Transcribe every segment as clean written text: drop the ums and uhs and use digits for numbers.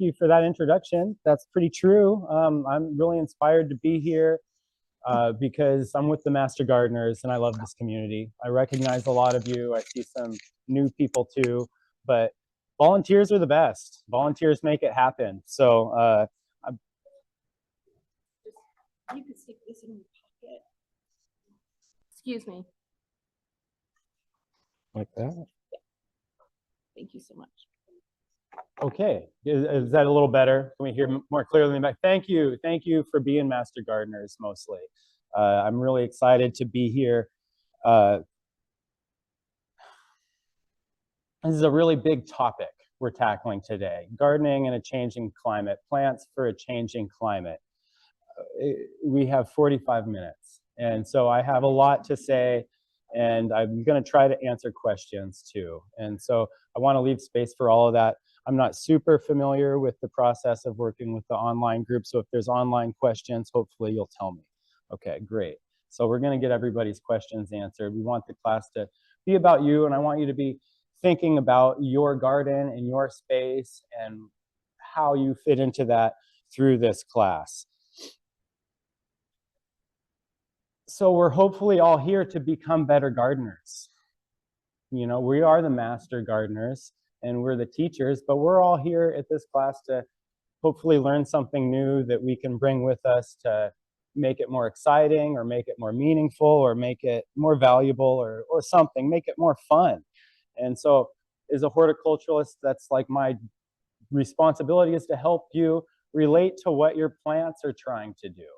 you for that introduction. That's pretty true. I'm really inspired to be here because I'm with the Master Gardeners and I love this community. I recognize a lot of you. I see some new people too, but volunteers are the best. Volunteers make it happen. So you could stick this in your pocket. Excuse me. Like that? Yeah. Thank you so much. Okay, is that a little better? Can we hear more clearly in the back? Thank you for being Master Gardeners mostly. I'm really excited to be here. This is a really big topic we're tackling today. Gardening in a changing climate, plants for a changing climate. We have 45 minutes, and so I have a lot to say, and I'm gonna try to answer questions too. And so I wanna leave space for all of that. I'm not super familiar with the process of working with the online group, so if there's online questions, hopefully you'll tell me. Okay, great. So we're gonna get everybody's questions answered. We want the class to be about you, and I want you to be thinking about your garden and your space and how you fit into that through this class. So we're hopefully all here to become better gardeners. You know, we are the Master Gardeners and we're the teachers, but we're all here at this class to hopefully learn something new that we can bring with us to make it more exciting or make it more meaningful or make it more valuable or something, make it more fun. And so as a horticulturalist, that's like my responsibility is to help you relate to what your plants are trying to do.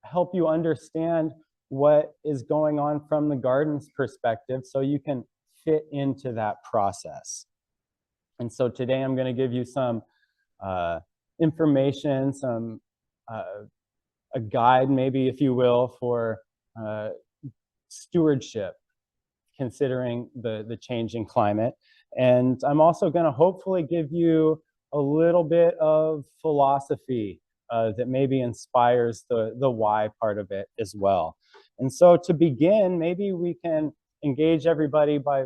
Help you understand what is going on from the garden's perspective so you can fit into that process. And so today I'm going to give you some information, some a guide maybe, if you will, for stewardship, considering the changing climate. And I'm also going to hopefully give you a little bit of philosophy that maybe inspires the why part of it as well. And so to begin, maybe we can engage everybody by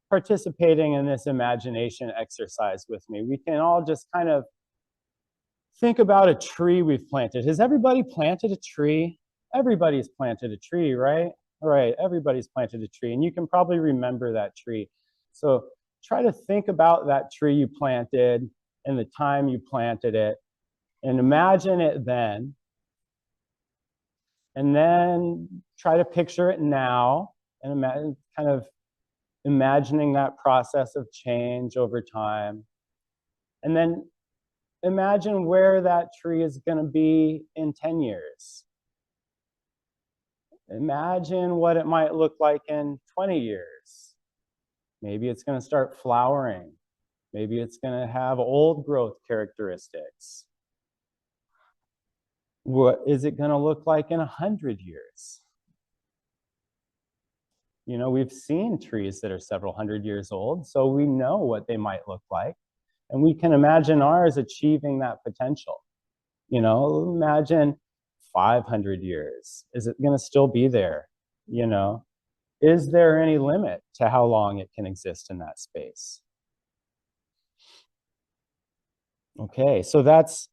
participating in this imagination exercise with me. We can all just kind of think about a tree we've planted. Has everybody planted a tree? Everybody's planted a tree, right? All right, everybody's planted a tree, and you can probably remember that tree. So try to think about that tree you planted and the time you planted it, and imagine it then. And then try to picture it now, and imagine, kind of imagining that process of change over time. And then imagine where that tree is going to be in 10 years. Imagine what it might look like in 20 years. Maybe it's going to start flowering. Maybe it's going to have old growth characteristics. What is it going to look like in 100 years? You know, we've seen trees that are several hundred years old, so we know what they might look like. And we can imagine ours achieving that potential. You know, imagine 500 years. Is it going to still be there? You know, is there any limit to how long it can exist in that space? Okay, so that's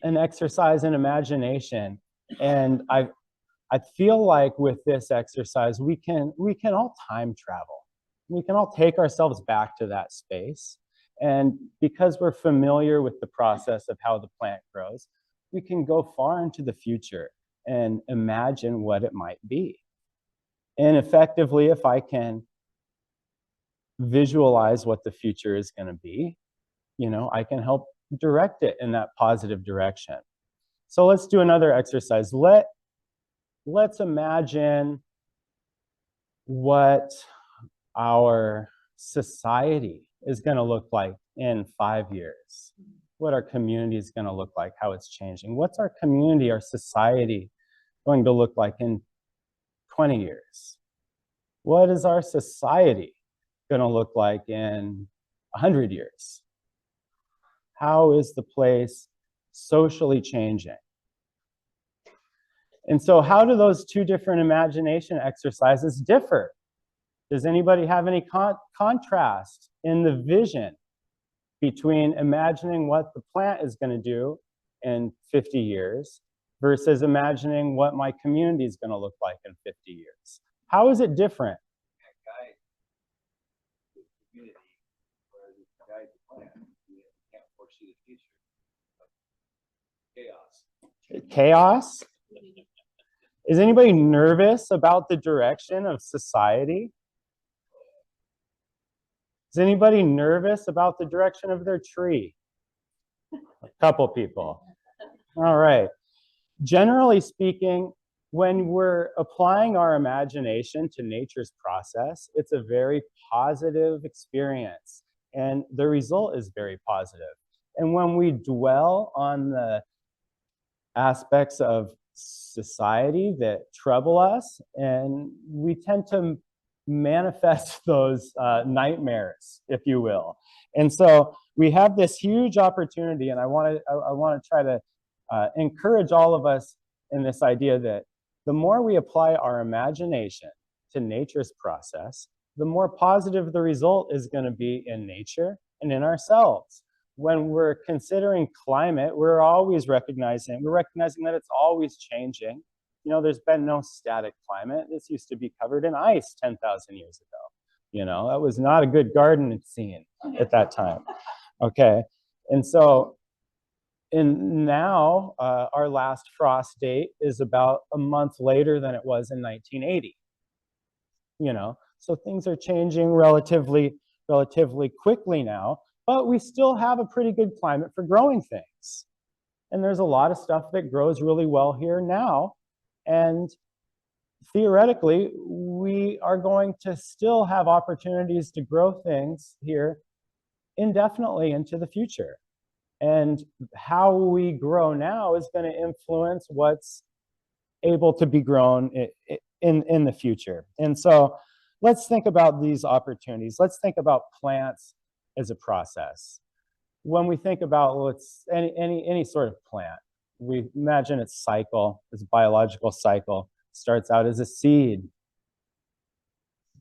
an exercise in imagination. And I feel like with this exercise, we can all time travel. We can all take ourselves back to that space. And because we're familiar with the process of how the plant grows, we can go far into the future and imagine what it might be. And effectively, if I can visualize what the future is going to be, you know, I can help direct it in that positive direction. So let's do another exercise. Let's imagine what our society is going to look like in 5 years, what our community is going to look like, how it's changing. What's our community, our society going to look like in 20 years? What is our society going to look like in 100 years? How is the place socially changing? And so how do those two different imagination exercises differ? Does anybody have any contrast in the vision between imagining what the plant is going to do in 50 years versus imagining what my community is going to look like in 50 years? How is it different? Guide the community, whereas if you guide the plant, you can't foresee the future. Chaos. Chaos? Is anybody nervous about the direction of society? Is anybody nervous about the direction of their tree? A couple people. All right. Generally speaking, when we're applying our imagination to nature's process, it's a very positive experience, and the result is very positive. And when we dwell on the aspects of society that trouble us, and we tend to manifest those nightmares, if you will. And so we have this huge opportunity, and I want to try to encourage all of us in this idea that the more we apply our imagination to nature's process, the more positive the result is going to be in nature and in ourselves. When we're considering climate, we're recognizing that it's always changing. You know, there's been no static climate. This used to be covered in ice 10,000 years ago. You know, that was not a good garden scene at that time. Okay, and so now our last frost date is about a month later than it was in 1980. You know, so things are changing relatively quickly now, but we still have a pretty good climate for growing things. And there's a lot of stuff that grows really well here now. And theoretically, we are going to still have opportunities to grow things here indefinitely into the future. And how we grow now is going to influence what's able to be grown in the future. And so let's think about these opportunities. Let's think about plants as a process. When we think about any sort of plant, we imagine its cycle, its biological cycle. Starts out as a seed,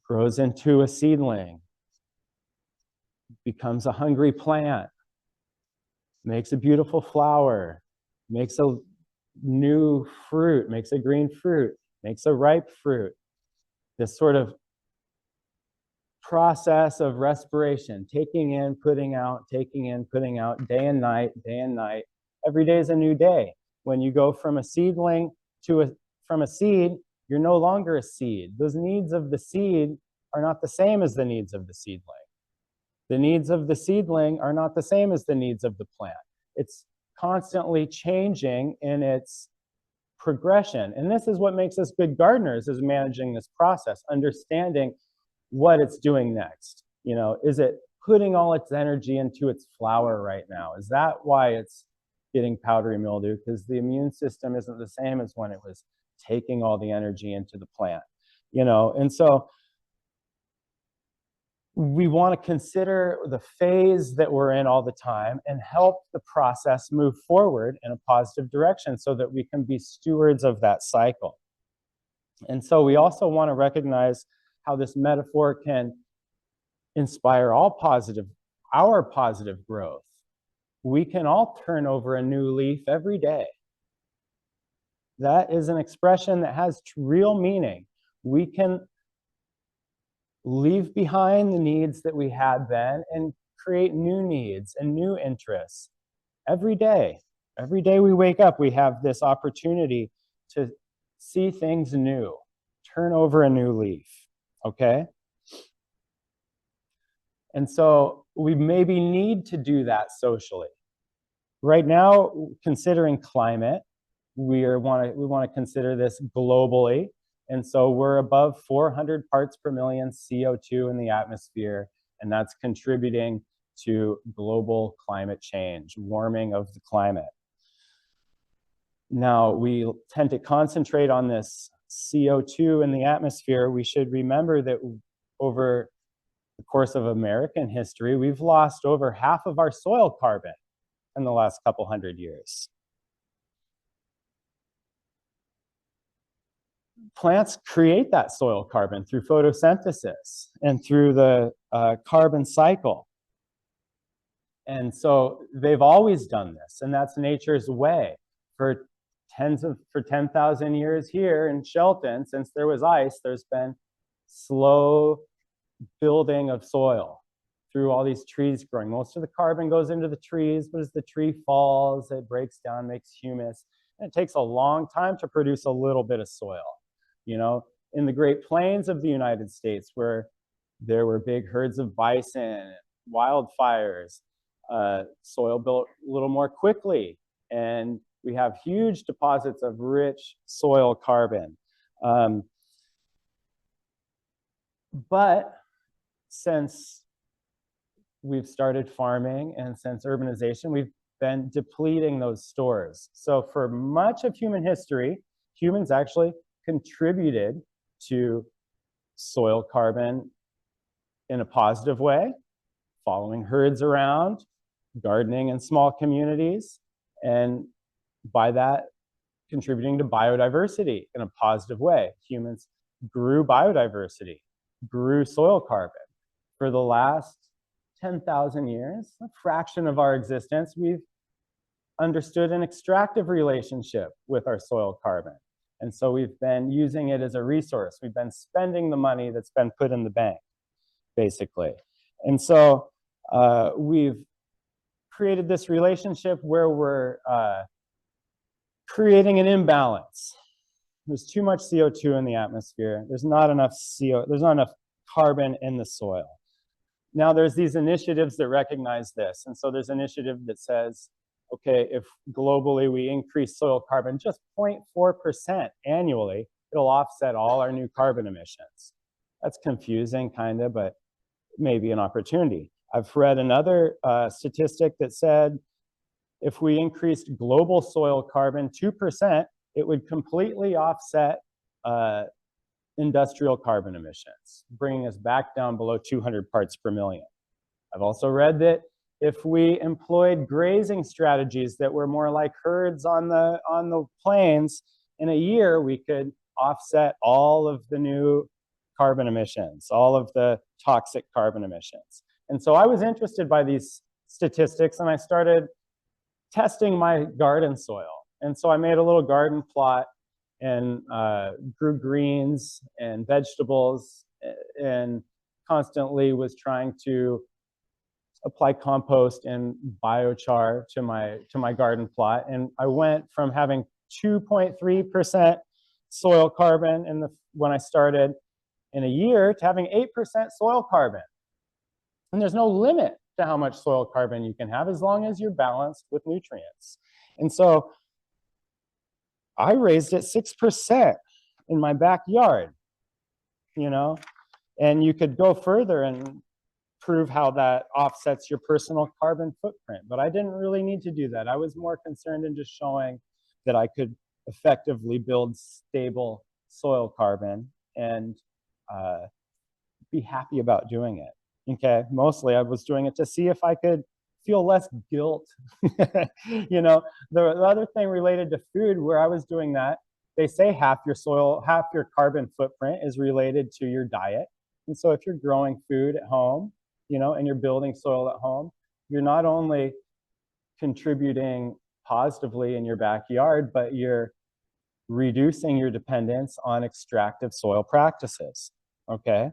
grows into a seedling, becomes a hungry plant, makes a beautiful flower, makes a new fruit, makes a green fruit, makes a ripe fruit. This sort of process of respiration, taking in, putting out, taking in, putting out, day and night, day and night. Every day is a new day. When you go from a seedling from a seed, you're no longer a seed. Those needs of the seed are not the same as the needs of the seedling. The needs of the seedling are not the same as the needs of the plant. It's constantly changing in its progression. And this is what makes us good gardeners, is managing this process, understanding what it's doing next. You know, is it putting all its energy into its flower right now? Is that why it's getting powdery mildew? Because the immune system isn't the same as when it was taking all the energy into the plant, you know? And so we want to consider the phase that we're in all the time and help the process move forward in a positive direction so that we can be stewards of that cycle. And so we also want to recognize how this metaphor can inspire our positive growth. We can all turn over a new leaf every day. That is an expression that has real meaning. We can leave behind the needs that we had then and create new needs and new interests every day. Every day we wake up, we have this opportunity to see things new, turn over a new leaf, okay? And so we maybe need to do that socially. Right now, considering climate, we want to consider this globally. And so we're above 400 parts per million CO2 in the atmosphere, and that's contributing to global climate change, warming of the climate. Now, we tend to concentrate on this CO2 in the atmosphere. We should remember that over the course of American history, we've lost over half of our soil carbon in the last couple hundred years. Plants create that soil carbon through photosynthesis and through the carbon cycle. And so they've always done this, and that's nature's way. For 10,000 years here in Shelton, since there was ice, there's been slow building of soil through all these trees growing. Most of the carbon goes into the trees, but as the tree falls, it breaks down, makes humus. And it takes a long time to produce a little bit of soil. You know, in the Great Plains of the United States, where there were big herds of bison, wildfires, soil built a little more quickly, and we have huge deposits of rich soil carbon. But since we've started farming and since urbanization, we've been depleting those stores. So for much of human history, humans actually contributed to soil carbon in a positive way, following herds around, gardening in small communities, and by that, contributing to biodiversity in a positive way. Humans grew biodiversity, grew soil carbon. For the last 10,000 years, a fraction of our existence, we've understood an extractive relationship with our soil carbon. And so we've been using it as a resource. We've been spending the money that's been put in the bank, basically. And so we've created this relationship where we're creating an imbalance. There's too much CO2 in the atmosphere. There's not enough carbon in the soil. Now there's these initiatives that recognize this. And so there's an initiative that says, okay, if globally we increase soil carbon just 0.4% annually, it'll offset all our new carbon emissions. That's confusing, kind of, but maybe an opportunity. I've read another statistic that said if we increased global soil carbon 2%, it would completely offset industrial carbon emissions, bringing us back down below 200 parts per million. I've also read that if we employed grazing strategies that were more like herds on the plains, in a year we could offset all of the new carbon emissions, all of the toxic carbon emissions. And so I was interested by these statistics, and I started testing my garden soil. And so I made a little garden plot and grew greens and vegetables, and constantly was trying to apply compost and biochar to my garden plot. And I went from having 2.3% soil carbon when I started in a year to having 8% soil carbon. And there's no limit to how much soil carbon you can have as long as you're balanced with nutrients. And so I raised it 6% in my backyard, you know, and you could go further and prove how that offsets your personal carbon footprint. But I didn't really need to do that. I was more concerned in just showing that I could effectively build stable soil carbon and be happy about doing it. Okay, mostly I was doing it to see if I could feel less guilt. You know, the other thing related to food where I was doing that, they say half your carbon footprint is related to your diet. And so if you're growing food at home, you know, and you're building soil at home, you're not only contributing positively in your backyard, but you're reducing your dependence on extractive soil practices, okay?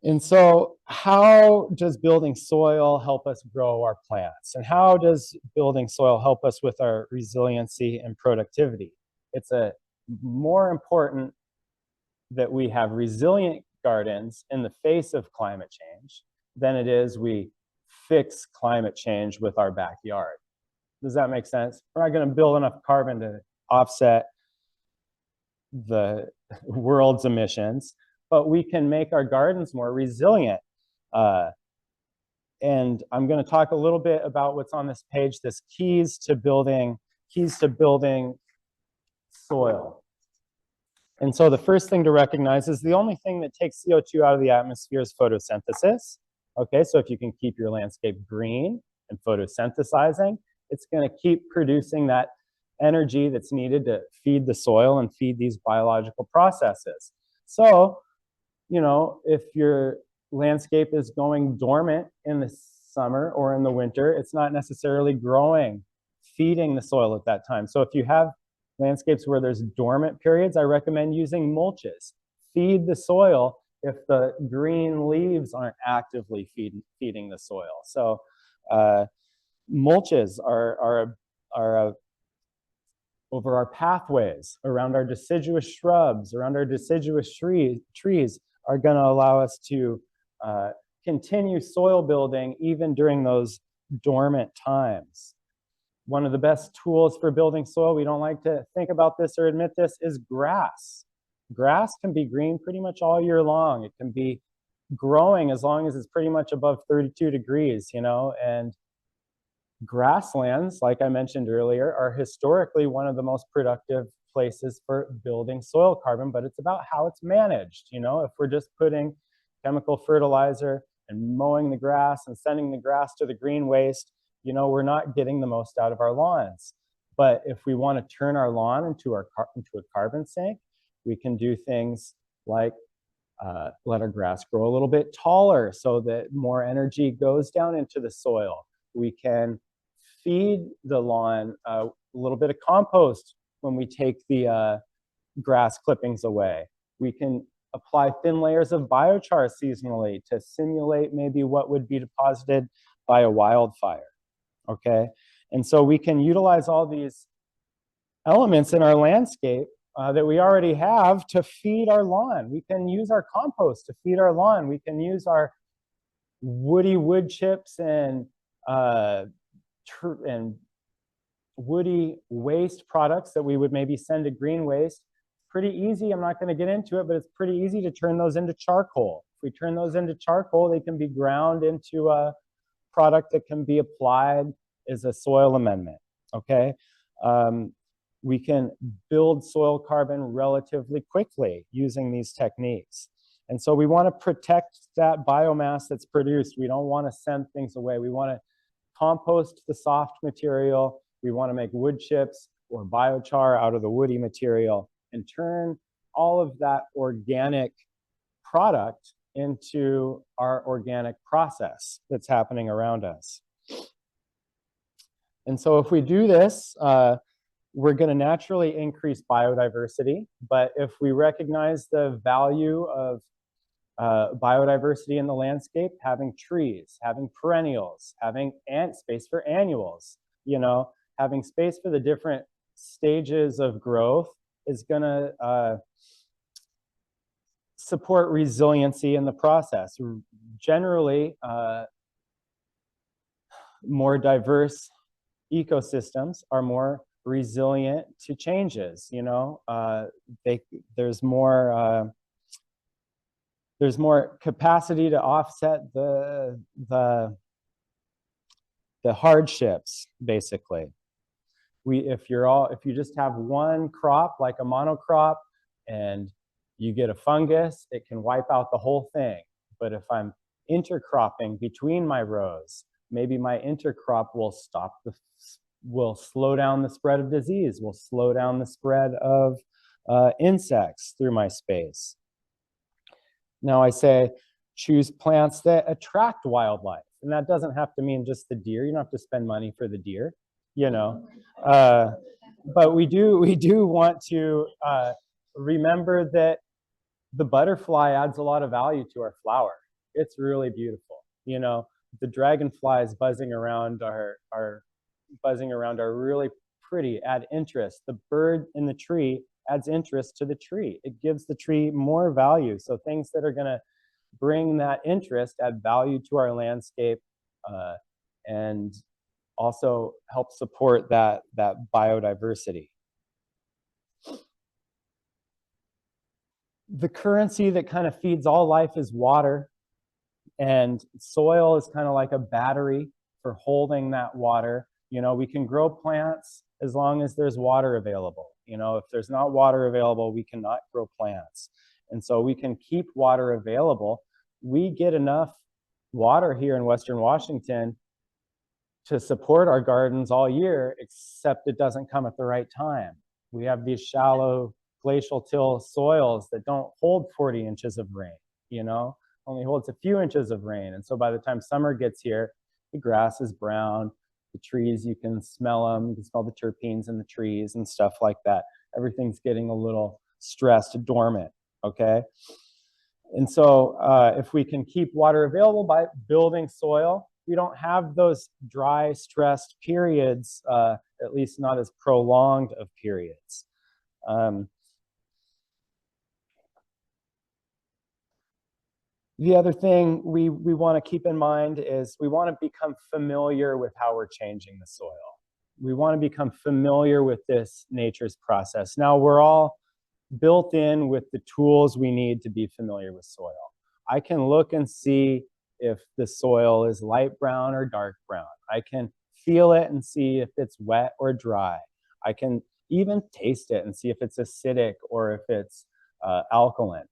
And so how does building soil help us grow our plants? And how does building soil help us with our resiliency and productivity? It's more important that we have resilient gardens in the face of climate change than it is we fix climate change with our backyard. Does that make sense? We're not going to build enough carbon to offset the world's emissions, but we can make our gardens more resilient. And I'm going to talk a little bit about what's on this page, this keys to building soil. And so the first thing to recognize is the only thing that takes CO2 out of the atmosphere is photosynthesis. Okay, so if you can keep your landscape green and photosynthesizing, it's going to keep producing that energy that's needed to feed the soil and feed these biological processes. So, you know, if you're landscape is going dormant in the summer or in the winter, it's not necessarily growing, feeding the soil at that time. So if you have landscapes where there's dormant periods, I recommend using mulches. Feed the soil if the green leaves aren't actively feeding the soil. So mulches are over our pathways, around our deciduous shrubs, around our deciduous trees are going to allow us to continue soil building even during those dormant times. One of the best tools for building soil, we don't like to think about this or admit this, is grass. Grass can be green pretty much all year long. It can be growing as long as it's pretty much above 32 degrees, you know, and grasslands, like I mentioned earlier, are historically one of the most productive places for building soil carbon, but it's about how it's managed. You know, if we're just putting chemical fertilizer and mowing the grass and sending the grass to the green waste, you know, we're not getting the most out of our lawns. But if we want to turn our lawn into a carbon sink, we can do things like let our grass grow a little bit taller so that more energy goes down into the soil. We can feed the lawn a little bit of compost when we take the grass clippings away. We can apply thin layers of biochar seasonally to simulate maybe what would be deposited by a wildfire, okay? And so we can utilize all these elements in our landscape that we already have to feed our lawn. We can use our compost to feed our lawn. We can use our woody wood chips and woody waste products that we would maybe send to green waste. Pretty easy, I'm not going to get into it, but it's pretty easy to turn those into charcoal. If we turn those into charcoal, they can be ground into a product that can be applied as a soil amendment, okay? We can build soil carbon relatively quickly using these techniques. And so we want to protect that biomass that's produced. We don't want to send things away. We want to compost the soft material. We want to make wood chips or biochar out of the woody material and turn all of that organic product into our organic process that's happening around us. And so if we do this, we're going to naturally increase biodiversity. But if we recognize the value of biodiversity in the landscape, having trees, having perennials, having space for annuals, you know, having space for the different stages of growth is going to support resiliency in the process. Generally, more diverse ecosystems are more resilient to changes. You know, there's more capacity to offset the hardships, basically. If you just have one crop, like a monocrop, and you get a fungus, it can wipe out the whole thing. But if I'm intercropping between my rows, maybe my intercrop will slow down the spread of disease, will slow down the spread of insects through my space. Now I say choose plants that attract wildlife. And that doesn't have to mean just the deer. You don't have to spend money for the deer, you know. But we do want to remember that the butterfly adds a lot of value to our flower. It's really beautiful. You know, the dragonflies buzzing around are really pretty, add interest. The bird in the tree adds interest to the tree. It gives the tree more value. So things that are going to bring that interest add value to our landscape and also help support that biodiversity. The currency that kind of feeds all life is water, and soil is kind of like a battery for holding that water. You know, we can grow plants as long as there's water available. You know, if there's not water available, we cannot grow plants. And so we can keep water available. We get enough water here in Western Washington to support our gardens all year, except it doesn't come at the right time. We have these shallow glacial till soils that don't hold 40 inches of rain, you know? only holds a few inches of rain. And so by the time summer gets here, the grass is brown, the trees, you can smell them, you can smell the terpenes in the trees and stuff like that. Everything's getting a little stressed, dormant, okay? And so if we can keep water available by building soil, we don't have those dry, stressed periods, at least not as prolonged of periods. The other thing we want to keep in mind is we want to become familiar with how we're changing the soil. We want to become familiar with this nature's process. Now, we're all built in with the tools we need to be familiar with soil. I can look and see if the soil is light brown or dark brown. I can feel it and see if it's wet or dry. I can even taste it and see if it's acidic or if it's alkaline.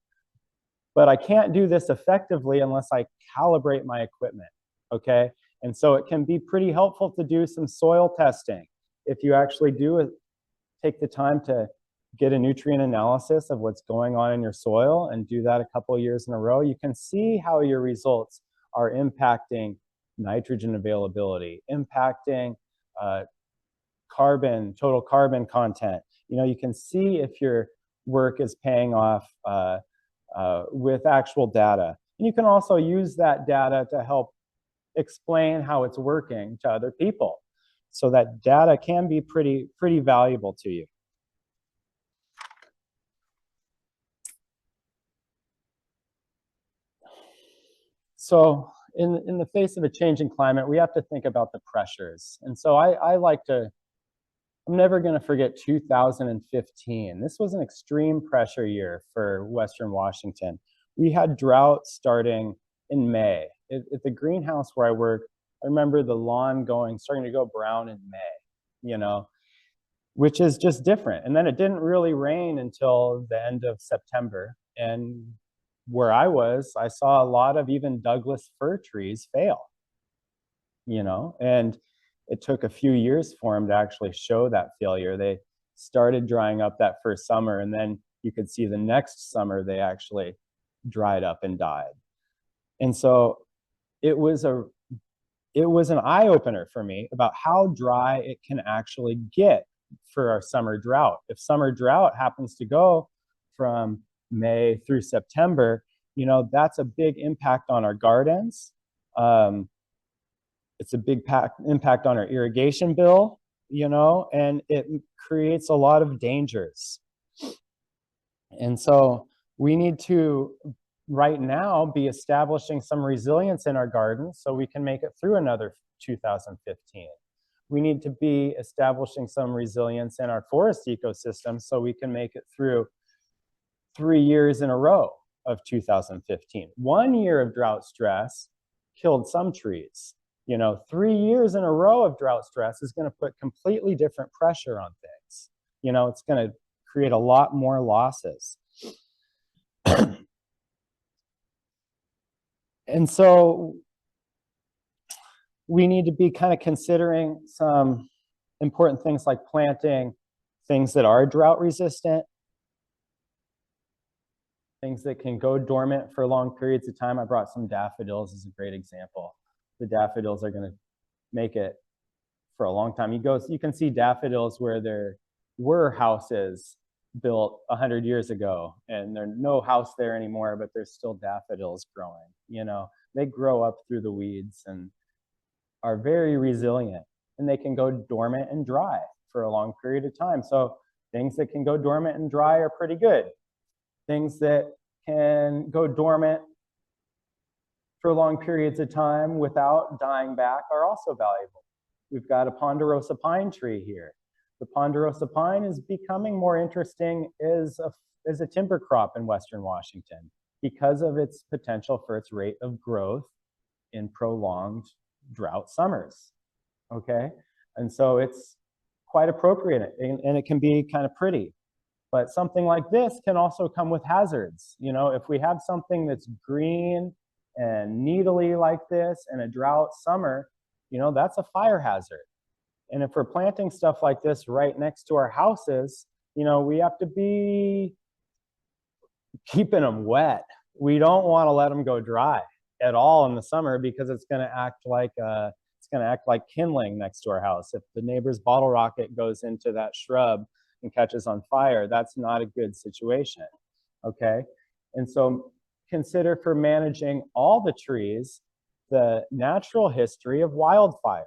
But I can't do this effectively unless I calibrate my equipment, okay? And so it can be pretty helpful to do some soil testing. If you actually take the time to get a nutrient analysis of what's going on in your soil and do that a couple of years in a row, you can see how your results are impacting nitrogen availability, impacting total carbon content. You know, you can see if your work is paying off with actual data. And you can also use that data to help explain how it's working to other people. So that data can be pretty valuable to you. So in the face of a changing climate, we have to think about the pressures. And so I'm never going to forget 2015. This was an extreme pressure year for Western Washington. We had drought starting in May. At the greenhouse where I work, I remember the lawn starting to go brown in May, you know, which is just different. And then it didn't really rain until the end of September. And where I was, I saw a lot of even Douglas fir trees fail, you know, and it took a few years for them to actually show that failure. They started drying up that first summer, and then you could see the next summer they actually dried up and died. And so it was an eye-opener for me about how dry it can actually get for our summer drought. If summer drought happens to go from May through September, you know, that's a big impact on our gardens. It's a big impact on our irrigation bill, you know, and it creates a lot of dangers. And so we need to, right now, be establishing some resilience in our gardens so we can make it through another 2015. We need to be establishing some resilience in our forest ecosystem so we can make it through 3 years in a row of 2015. 1 year of drought stress killed some trees. You know, 3 years in a row of drought stress is going to put completely different pressure on things. You know, it's going to create a lot more losses. And so we need to be kind of considering some important things like planting things that are drought resistant, things that can go dormant for long periods of time. I brought some daffodils as a great example. The daffodils are going to make it for a long time. You can see daffodils where there were houses built 100 years ago, and there's no house there anymore, but there's still daffodils growing. You know, they grow up through the weeds and are very resilient, and they can go dormant and dry for a long period of time. So things that can go dormant and dry are pretty good. Things that can go dormant for long periods of time without dying back are also valuable. We've got a ponderosa pine tree here. The ponderosa pine is becoming more interesting as a timber crop in Western Washington because of its potential for its rate of growth in prolonged drought summers, okay? And so it's quite appropriate, and it can be kind of pretty. But something like this can also come with hazards. You know, if we have something that's green and needly like this in a drought summer, you know, that's a fire hazard. And if we're planting stuff like this right next to our houses, you know, we have to be keeping them wet, we don't want to let them go dry at all in the summer because it's going to act like kindling next to our house. If the neighbor's bottle rocket goes into that shrub and catches on fire, that's not a good situation. Okay, and so consider for managing all the trees the natural history of wildfire.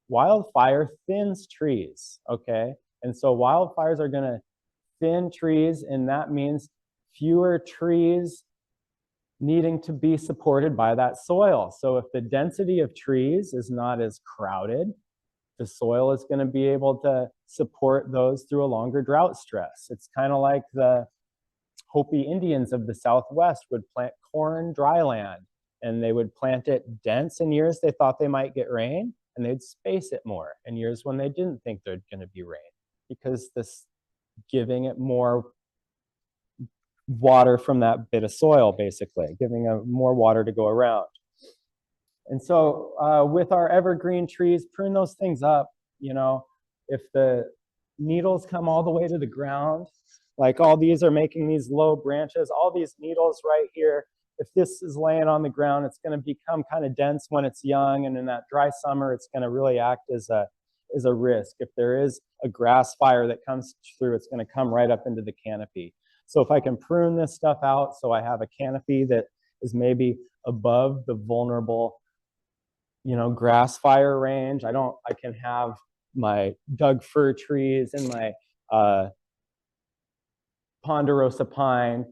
Wildfire thins trees. Okay, and so wildfires are going to thin trees, and that means fewer trees needing to be supported by that soil. So if the density of trees is not as crowded, the soil is going to be able to support those through a longer drought stress. It's kind of like the Hopi Indians of the Southwest would plant corn dry land, and they would plant it dense in years they thought they might get rain, and they'd space it more in years when they didn't think there's going to be rain, because this giving it more water from that bit of soil, basically, giving more water to go around. And so with our evergreen trees, prune those things up. You know, if the needles come all the way to the ground, like all these are making these low branches, all these needles right here, if this is laying on the ground, it's going to become kind of dense when it's young, and in that dry summer, it's going to really act as a risk. If there is a grass fire that comes through, it's going to come right up into the canopy. So if I can prune this stuff out so I have a canopy that is maybe above the vulnerable, you know, grass fire range, I can have my Doug fir trees and my ponderosa pine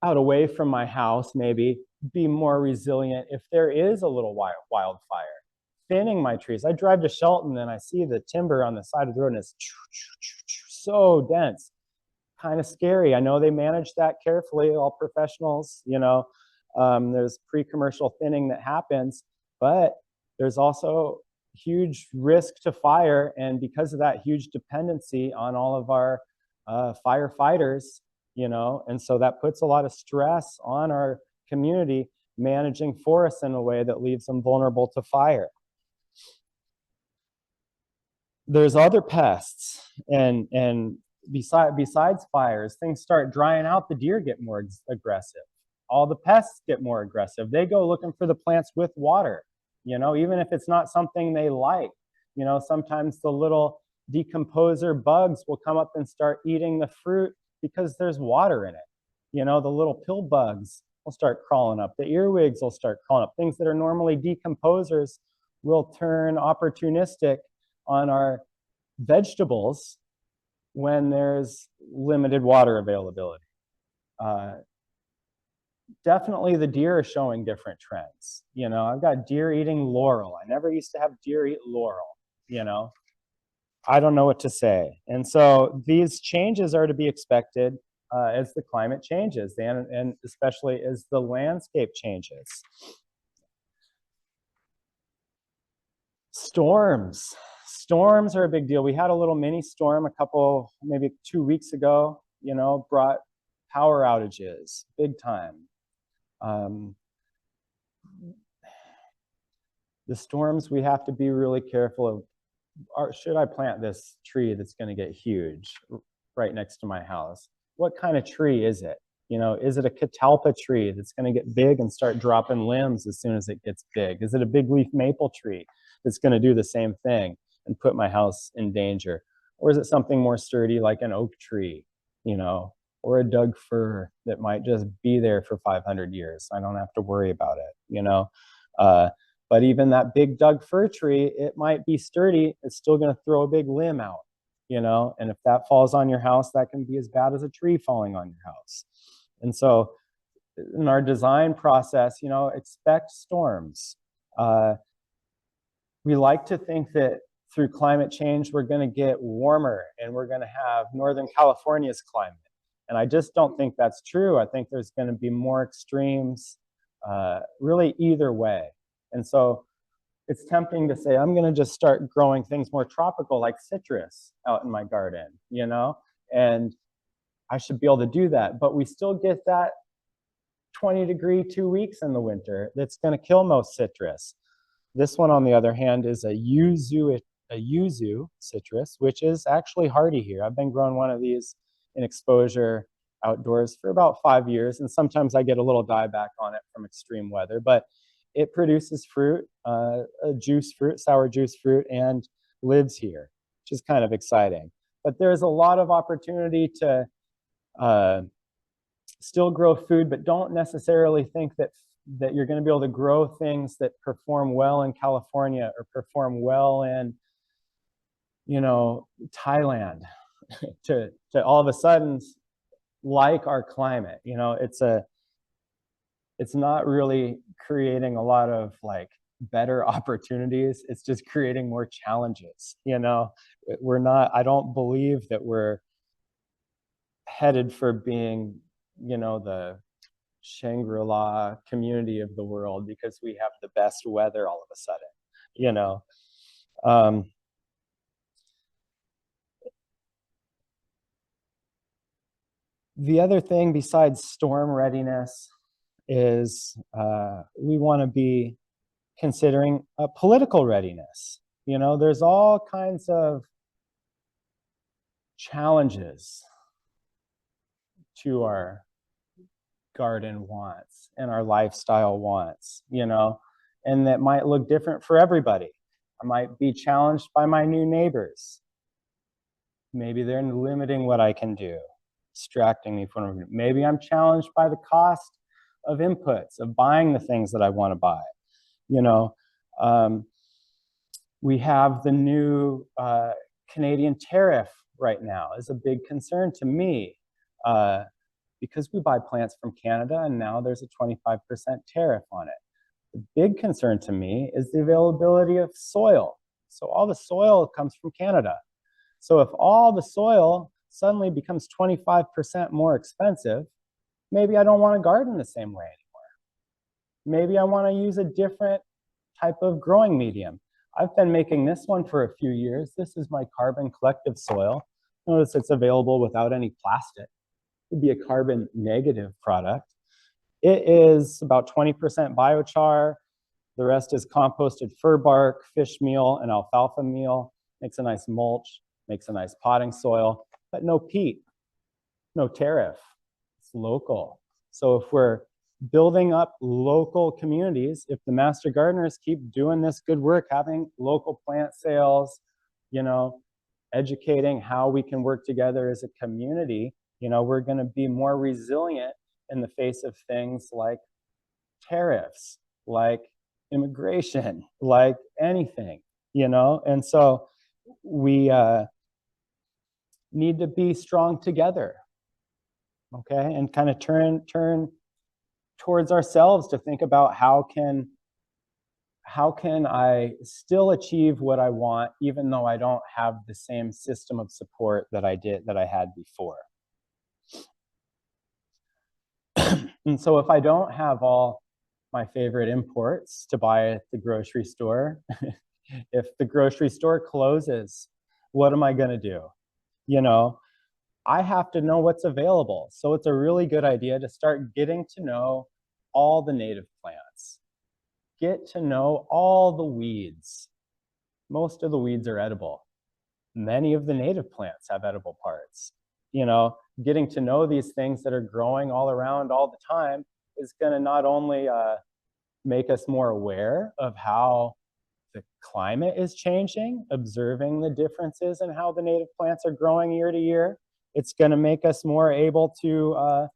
out away from my house, maybe be more resilient if there is a little wildfire. Thinning my trees. I drive to Shelton and I see the timber on the side of the road and it's so dense. Kind of scary. I know they manage that carefully, all professionals, you know. There's pre-commercial thinning that happens, but there's also huge risk to fire, and because of that huge dependency on all of our firefighters, you know, and so that puts a lot of stress on our community managing forests in a way that leaves them vulnerable to fire. There's other pests, and besides fires, things start drying out, the deer get more aggressive. All the pests get more aggressive. They go looking for the plants with water, you know, even if it's not something they like. You know, sometimes the little decomposer bugs will come up and start eating the fruit because there's water in it. You know, the little pill bugs will start crawling up. The earwigs will start crawling up. Things that are normally decomposers will turn opportunistic on our vegetables when there's limited water availability. Definitely the deer are showing different trends. You know, I've got deer eating laurel. I never used to have deer eat laurel, you know. I don't know what to say. And so these changes are to be expected as the climate changes, and especially as the landscape changes. Storms. Storms are a big deal. We had a little mini storm maybe 2 weeks ago, you know, brought power outages, big time. The storms, we have to be really careful of, should I plant this tree that's going to get huge right next to my house? What kind of tree is it? You know, is it a catalpa tree that's going to get big and start dropping limbs as soon as it gets big? Is it a big leaf maple tree that's going to do the same thing and put my house in danger? Or is it something more sturdy like an oak tree, you know, or a Doug fir that might just be there for 500 years? I don't have to worry about it, you know. But even that big Doug fir tree, it might be sturdy. It's still going to throw a big limb out, you know. And if that falls on your house, that can be as bad as a tree falling on your house. And so in our design process, you know, expect storms. We like to think that through climate change, we're going to get warmer and we're going to have Northern California's climate. And I just don't think that's true. I think there's going to be more extremes, really either way. And so it's tempting to say, I'm going to just start growing things more tropical like citrus out in my garden, you know, and I should be able to do that. But we still get that 20-degree 2 weeks in the winter that's going to kill most citrus. This one, on the other hand, is a yuzu citrus, which is actually hardy here. I've been growing one of these in exposure outdoors for about 5 years, and sometimes I get a little dieback on it from extreme weather, but it produces fruit, a juice fruit, sour juice fruit, and lives here, which is kind of exciting. But there's a lot of opportunity to still grow food, but don't necessarily think that you're going to be able to grow things that perform well in California or perform well in, you know, Thailand to all of a sudden like our climate. You know, it's not really creating a lot of like better opportunities. It's just creating more challenges. You know, I don't believe that we're headed for being, you know, the Shangri-La community of the world because we have the best weather all of a sudden, you know. The other thing besides storm readiness is we want to be considering political readiness. You know, there's all kinds of challenges to our garden wants and our lifestyle wants, you know, and that might look different for everybody. I might be challenged by my new neighbors. Maybe they're limiting what I can do, distracting me from. Maybe I'm challenged by the cost of inputs, of buying the things that I want to buy. You know, we have the new Canadian tariff right now is a big concern to me because we buy plants from Canada and now there's a 25% tariff on it. The big concern to me is the availability of soil. So all the soil comes from Canada. So if all the soil suddenly becomes 25% more expensive, maybe I don't want to garden the same way anymore. Maybe I want to use a different type of growing medium. I've been making this one for a few years. This is my carbon collective soil. Notice it's available without any plastic. It would be a carbon negative product. It is about 20% biochar. The rest is composted fir bark, fish meal, and alfalfa meal. Makes a nice mulch, makes a nice potting soil, but no peat, no tariff. It's local. So if we're building up local communities, if the master gardeners keep doing this good work, having local plant sales, you know, educating how we can work together as a community, you know, we're going to be more resilient in the face of things like tariffs, like immigration, like anything, you know. And so we need to be strong together, okay, and kind of turn towards ourselves to think about how can I still achieve what I want even though I don't have the same system of support that I had before. And so if I don't have all my favorite imports to buy at the grocery store, if the grocery store closes, what am I going to do? You know, I have to know what's available. So it's a really good idea to start getting to know all the native plants. Get to know all the weeds. Most of the weeds are edible. Many of the native plants have edible parts. You know, getting to know these things that are growing all around all the time is going to not only make us more aware of how the climate is changing, observing the differences in how the native plants are growing year to year. It's going to make us more able to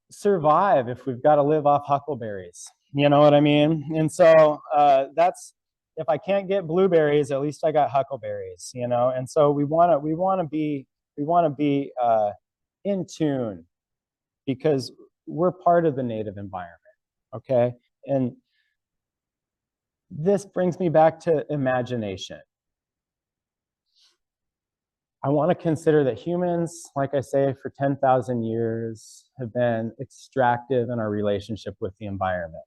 survive if we've got to live off huckleberries. You know what I mean? And so that's, if I can't get blueberries, at least I got huckleberries, you know? And so we want to be in tune because we're part of the native environment, okay? And this brings me back to imagination. I want to consider that humans, like I say, for 10,000 years have been extractive in our relationship with the environment.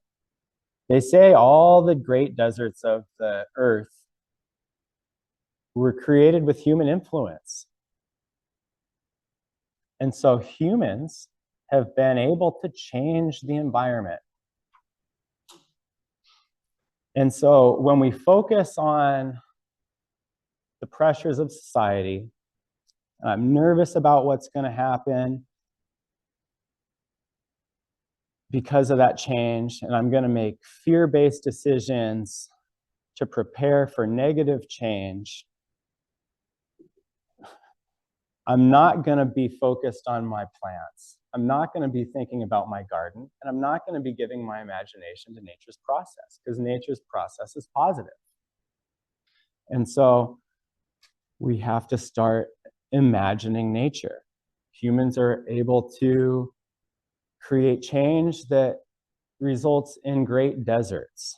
They say all the great deserts of the earth were created with human influence. And so humans have been able to change the environment. And so when we focus on the pressures of society, I'm nervous about what's going to happen because of that change, and I'm going to make fear-based decisions to prepare for negative change. I'm not going to be focused on my plants. I'm not going to be thinking about my garden, and I'm not going to be giving my imagination to nature's process, because nature's process is positive. And so we have to start imagining nature. Humans are able to create change that results in great deserts.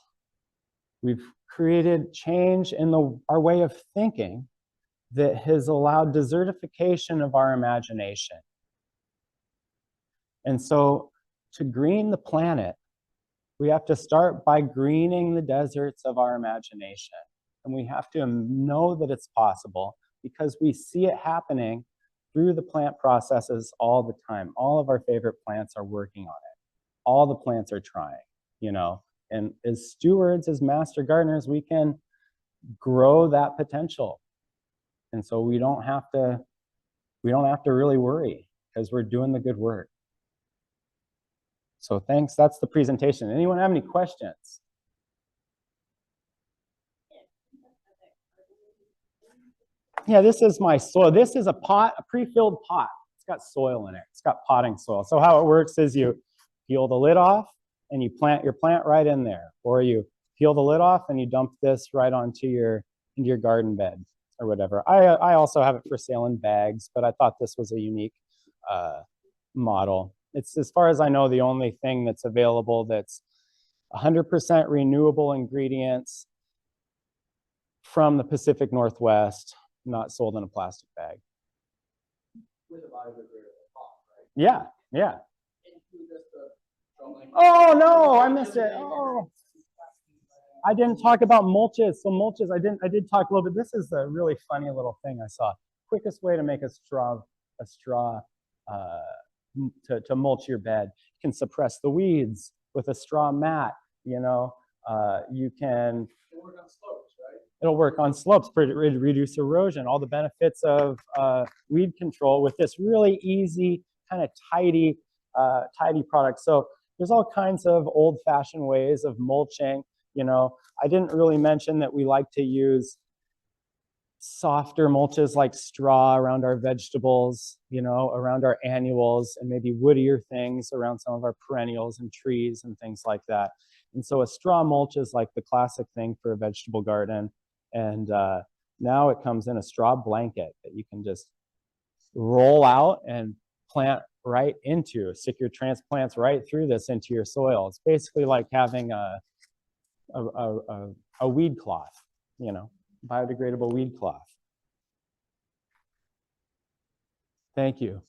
We've created change in our way of thinking that has allowed desertification of our imagination. And so to green the planet, we have to start by greening the deserts of our imagination. And we have to know that it's possible because we see it happening through the plant processes all the time. All of our favorite plants are working on it. All the plants are trying, you know. And as stewards, as master gardeners, we can grow that potential. And so we don't have to really worry because we're doing the good work. So thanks, that's the presentation. Anyone have any questions? Yeah, this is my soil. This is a pot, a pre-filled pot. It's got soil in it. It's got potting soil. So how it works is you peel the lid off and you plant your plant right in there, or you peel the lid off and you dump this right onto into your garden bed or whatever. I also have it for sale in bags, but I thought this was a unique model. It's, as far as I know, the only thing that's available that's 100% renewable ingredients from the Pacific Northwest, not sold in a plastic bag. With a biodegradable pot, right? Yeah, yeah. And you just, Oh no, I missed it. Oh, I didn't talk about mulches. So mulches, I did talk a little bit. This is a really funny little thing I saw. Quickest way to make a straw to mulch your bed. You can suppress the weeds with a straw mat. You know, you can. It'll work on slopes, right? It'll work on slopes, reduce erosion, all the benefits of weed control with this really easy, kind of tidy product. So there's all kinds of old-fashioned ways of mulching. You know, I didn't really mention that we like to use softer mulches like straw around our vegetables, you know, around our annuals, and maybe woodier things around some of our perennials and trees and things like that. And so a straw mulch is like the classic thing for a vegetable garden. And now it comes in a straw blanket that you can just roll out and plant right into, stick your transplants right through this into your soil. It's basically like having a weed cloth, you know, biodegradable weed cloth. Thank you.